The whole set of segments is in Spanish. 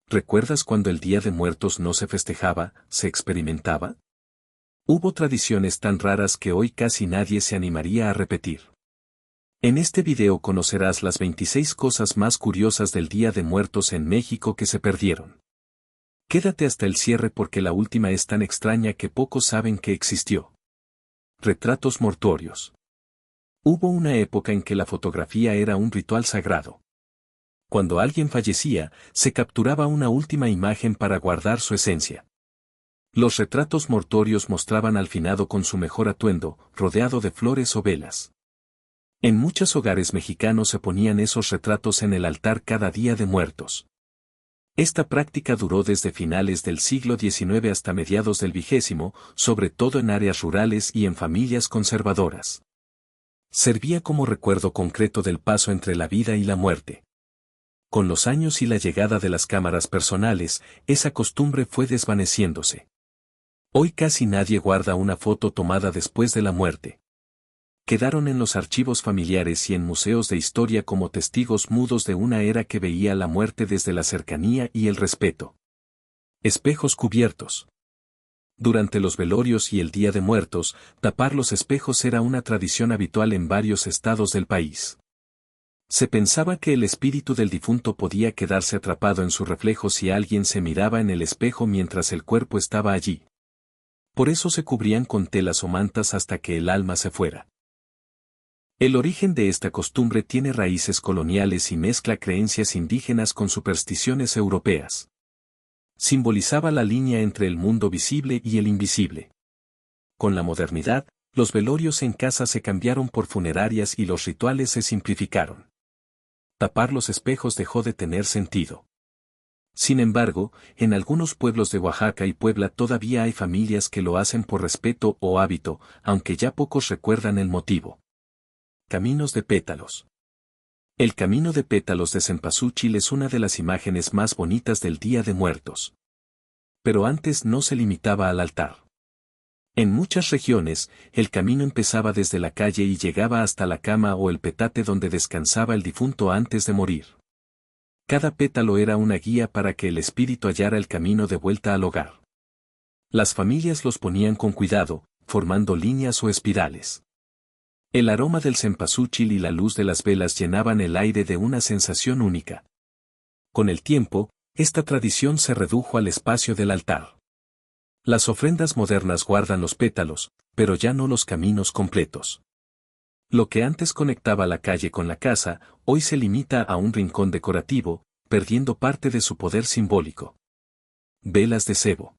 ¿Recuerdas cuando el Día de Muertos no se festejaba, se experimentaba? Hubo tradiciones tan raras que hoy casi nadie se animaría a repetir. En este video conocerás las 26 cosas más curiosas del Día de Muertos en México que se perdieron. Quédate hasta el cierre porque la última es tan extraña que pocos saben que existió. Retratos mortuorios. Hubo una época en que la fotografía era un ritual sagrado. Cuando alguien fallecía, se capturaba una última imagen para guardar su esencia. Los retratos mortuorios mostraban al finado con su mejor atuendo, rodeado de flores o velas. En muchos hogares mexicanos se ponían esos retratos en el altar cada Día de Muertos. Esta práctica duró desde finales del siglo XIX hasta mediados del XX, sobre todo en áreas rurales y en familias conservadoras. Servía como recuerdo concreto del paso entre la vida y la muerte. Con los años y la llegada de las cámaras personales, esa costumbre fue desvaneciéndose. Hoy casi nadie guarda una foto tomada después de la muerte. Quedaron en los archivos familiares y en museos de historia como testigos mudos de una era que veía la muerte desde la cercanía y el respeto. Espejos cubiertos. Durante los velorios y el Día de Muertos, tapar los espejos era una tradición habitual en varios estados del país. Se pensaba que el espíritu del difunto podía quedarse atrapado en su reflejo si alguien se miraba en el espejo mientras el cuerpo estaba allí. Por eso se cubrían con telas o mantas hasta que el alma se fuera. El origen de esta costumbre tiene raíces coloniales y mezcla creencias indígenas con supersticiones europeas. Simbolizaba la línea entre el mundo visible y el invisible. Con la modernidad, los velorios en casa se cambiaron por funerarias y los rituales se simplificaron. Tapar los espejos dejó de tener sentido. Sin embargo, en algunos pueblos de Oaxaca y Puebla todavía hay familias que lo hacen por respeto o hábito, aunque ya pocos recuerdan el motivo. Caminos de pétalos. El camino de pétalos de Cempasúchil es una de las imágenes más bonitas del Día de Muertos. Pero antes no se limitaba al altar. En muchas regiones, el camino empezaba desde la calle y llegaba hasta la cama o el petate donde descansaba el difunto antes de morir. Cada pétalo era una guía para que el espíritu hallara el camino de vuelta al hogar. Las familias los ponían con cuidado, formando líneas o espirales. El aroma del cempasúchil y la luz de las velas llenaban el aire de una sensación única. Con el tiempo, esta tradición se redujo al espacio del altar. Las ofrendas modernas guardan los pétalos, pero ya no los caminos completos. Lo que antes conectaba la calle con la casa, hoy se limita a un rincón decorativo, perdiendo parte de su poder simbólico. Velas de cebo.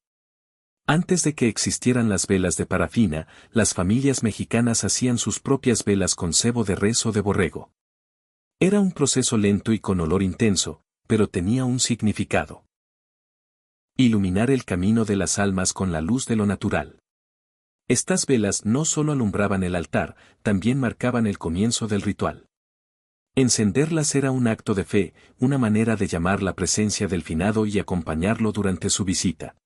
Antes de que existieran las velas de parafina, las familias mexicanas hacían sus propias velas con cebo de res o de borrego. Era un proceso lento y con olor intenso, pero tenía un significado. Iluminar el camino de las almas con la luz de lo natural. Estas velas no solo alumbraban el altar, también marcaban el comienzo del ritual. Encenderlas era un acto de fe, una manera de llamar la presencia del finado y acompañarlo durante su visita.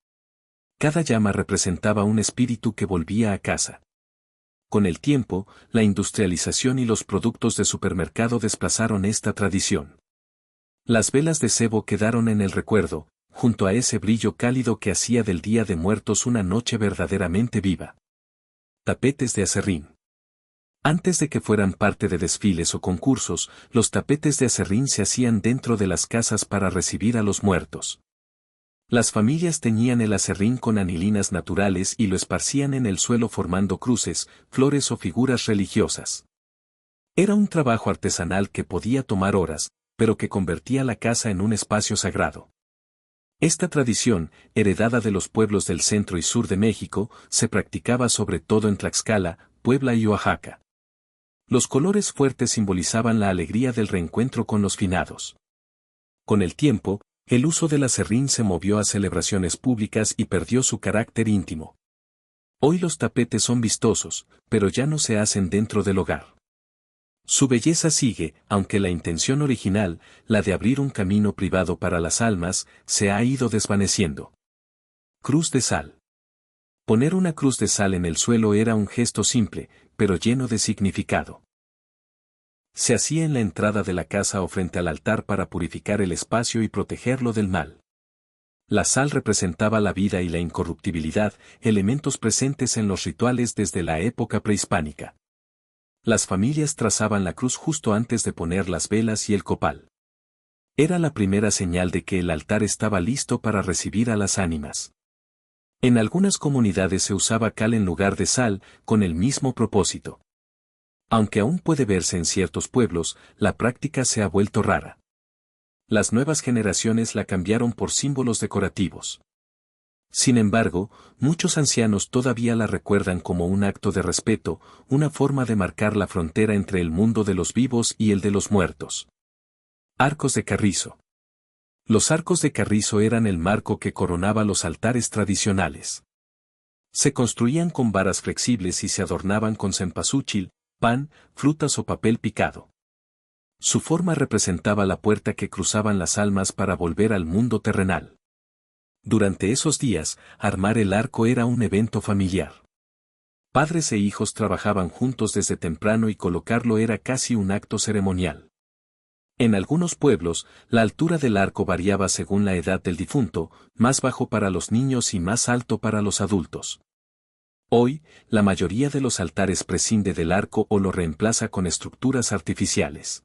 Cada llama representaba un espíritu que volvía a casa. Con el tiempo, la industrialización y los productos de supermercado desplazaron esta tradición. Las velas de cebo quedaron en el recuerdo, junto a ese brillo cálido que hacía del Día de Muertos una noche verdaderamente viva. Tapetes de aserrín. Antes de que fueran parte de desfiles o concursos, los tapetes de aserrín se hacían dentro de las casas para recibir a los muertos. Las familias teñían el aserrín con anilinas naturales y lo esparcían en el suelo formando cruces, flores o figuras religiosas. Era un trabajo artesanal que podía tomar horas, pero que convertía la casa en un espacio sagrado. Esta tradición, heredada de los pueblos del centro y sur de México, se practicaba sobre todo en Tlaxcala, Puebla y Oaxaca. Los colores fuertes simbolizaban la alegría del reencuentro con los finados. Con el tiempo, el uso del aserrín se movió a celebraciones públicas y perdió su carácter íntimo. Hoy los tapetes son vistosos, pero ya no se hacen dentro del hogar. Su belleza sigue, aunque la intención original, la de abrir un camino privado para las almas, se ha ido desvaneciendo. Cruz de sal. Poner una cruz de sal en el suelo era un gesto simple, pero lleno de significado. Se hacía en la entrada de la casa o frente al altar para purificar el espacio y protegerlo del mal. La sal representaba la vida y la incorruptibilidad, elementos presentes en los rituales desde la época prehispánica. Las familias trazaban la cruz justo antes de poner las velas y el copal. Era la primera señal de que el altar estaba listo para recibir a las ánimas. En algunas comunidades se usaba cal en lugar de sal, con el mismo propósito. Aunque aún puede verse en ciertos pueblos, la práctica se ha vuelto rara. Las nuevas generaciones la cambiaron por símbolos decorativos. Sin embargo, muchos ancianos todavía la recuerdan como un acto de respeto, una forma de marcar la frontera entre el mundo de los vivos y el de los muertos. Arcos de carrizo. Los arcos de carrizo eran el marco que coronaba los altares tradicionales. Se construían con varas flexibles y se adornaban con cempasúchil, pan, frutas o papel picado. Su forma representaba la puerta que cruzaban las almas para volver al mundo terrenal. Durante esos días, armar el arco era un evento familiar. Padres e hijos trabajaban juntos desde temprano y colocarlo era casi un acto ceremonial. En algunos pueblos, la altura del arco variaba según la edad del difunto, más bajo para los niños y más alto para los adultos. Hoy, la mayoría de los altares prescinde del arco o lo reemplaza con estructuras artificiales.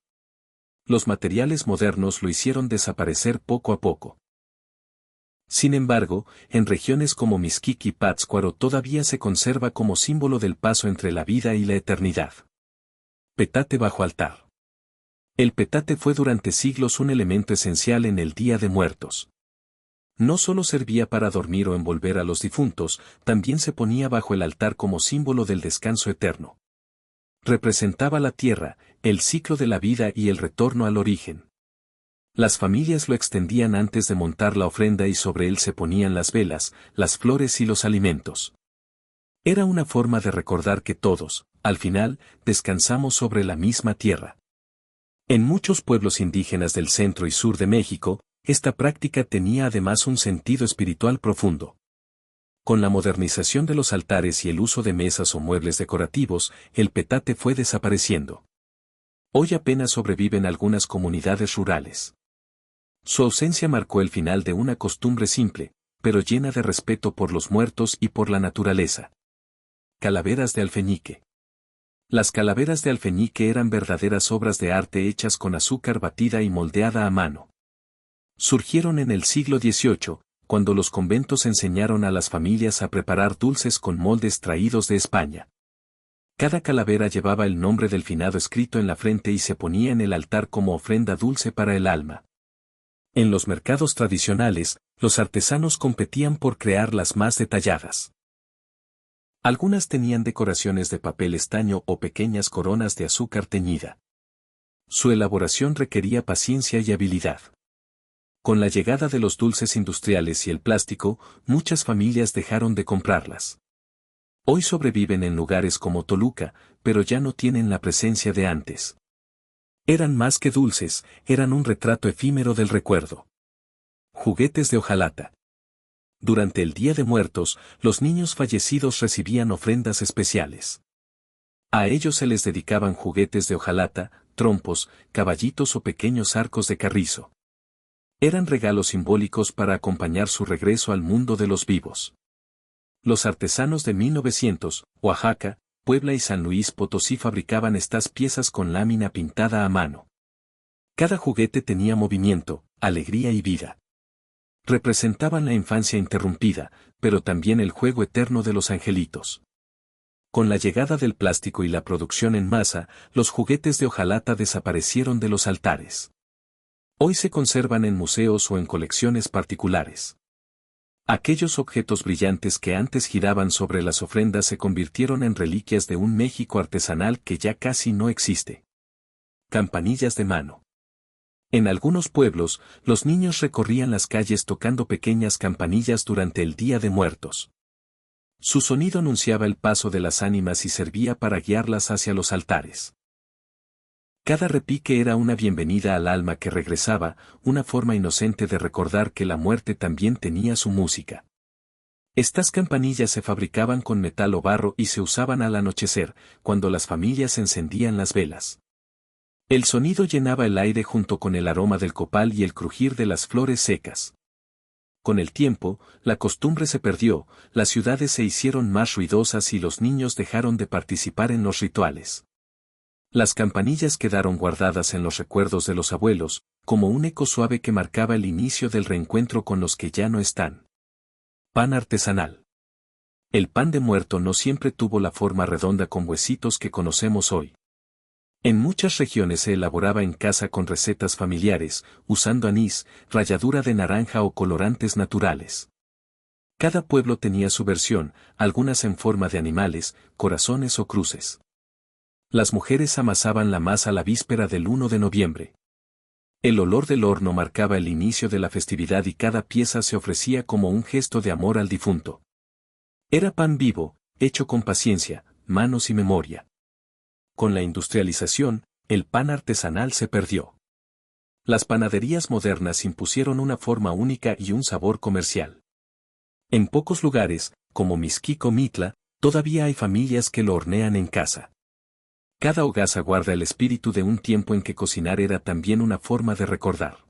Los materiales modernos lo hicieron desaparecer poco a poco. Sin embargo, en regiones como Mixquic y Pátzcuaro todavía se conserva como símbolo del paso entre la vida y la eternidad. Petate bajo altar. El petate fue durante siglos un elemento esencial en el Día de Muertos. No solo servía para dormir o envolver a los difuntos, también se ponía bajo el altar como símbolo del descanso eterno. Representaba la tierra, el ciclo de la vida y el retorno al origen. Las familias lo extendían antes de montar la ofrenda y sobre él se ponían las velas, las flores y los alimentos. Era una forma de recordar que todos, al final, descansamos sobre la misma tierra. En muchos pueblos indígenas del centro y sur de México, esta práctica tenía además un sentido espiritual profundo. Con la modernización de los altares y el uso de mesas o muebles decorativos, el petate fue desapareciendo. Hoy apenas sobreviven algunas comunidades rurales. Su ausencia marcó el final de una costumbre simple, pero llena de respeto por los muertos y por la naturaleza. Calaveras de alfeñique. Las calaveras de alfeñique eran verdaderas obras de arte hechas con azúcar batida y moldeada a mano. Surgieron en el siglo XVIII, cuando los conventos enseñaron a las familias a preparar dulces con moldes traídos de España. Cada calavera llevaba el nombre del finado escrito en la frente y se ponía en el altar como ofrenda dulce para el alma. En los mercados tradicionales, los artesanos competían por crear las más detalladas. Algunas tenían decoraciones de papel estaño o pequeñas coronas de azúcar teñida. Su elaboración requería paciencia y habilidad. Con la llegada de los dulces industriales y el plástico, muchas familias dejaron de comprarlas. Hoy sobreviven en lugares como Toluca, pero ya no tienen la presencia de antes. Eran más que dulces, eran un retrato efímero del recuerdo. Juguetes de hojalata. Durante el Día de Muertos, los niños fallecidos recibían ofrendas especiales. A ellos se les dedicaban juguetes de hojalata, trompos, caballitos o pequeños arcos de carrizo. Eran regalos simbólicos para acompañar su regreso al mundo de los vivos. Los artesanos de 1900, Oaxaca, Puebla y San Luis Potosí fabricaban estas piezas con lámina pintada a mano. Cada juguete tenía movimiento, alegría y vida. Representaban la infancia interrumpida, pero también el juego eterno de los angelitos. Con la llegada del plástico y la producción en masa, los juguetes de hojalata desaparecieron de los altares. Hoy se conservan en museos o en colecciones particulares. Aquellos objetos brillantes que antes giraban sobre las ofrendas se convirtieron en reliquias de un México artesanal que ya casi no existe. Campanillas de mano. En algunos pueblos, los niños recorrían las calles tocando pequeñas campanillas durante el Día de Muertos. Su sonido anunciaba el paso de las ánimas y servía para guiarlas hacia los altares. Cada repique era una bienvenida al alma que regresaba, una forma inocente de recordar que la muerte también tenía su música. Estas campanillas se fabricaban con metal o barro y se usaban al anochecer, cuando las familias encendían las velas. El sonido llenaba el aire junto con el aroma del copal y el crujir de las flores secas. con el tiempo, la costumbre se perdió, las ciudades se hicieron más ruidosas y los niños dejaron de participar en los rituales. Las campanillas quedaron guardadas en los recuerdos de los abuelos, como un eco suave que marcaba el inicio del reencuentro con los que ya no están. Pan artesanal. El pan de muerto no siempre tuvo la forma redonda con huesitos que conocemos hoy. En muchas regiones se elaboraba en casa con recetas familiares, usando anís, ralladura de naranja o colorantes naturales. Cada pueblo tenía su versión, algunas en forma de animales, corazones o cruces. Las mujeres amasaban la masa la víspera del 1 de noviembre. El olor del horno marcaba el inicio de la festividad y cada pieza se ofrecía como un gesto de amor al difunto. Era pan vivo, hecho con paciencia, manos y memoria. Con la industrialización, el pan artesanal se perdió. Las panaderías modernas impusieron una forma única y un sabor comercial. En pocos lugares, como Mixquico Mitla, todavía hay familias que lo hornean en casa. Cada hogaza guarda el espíritu de un tiempo en que cocinar era también una forma de recordar.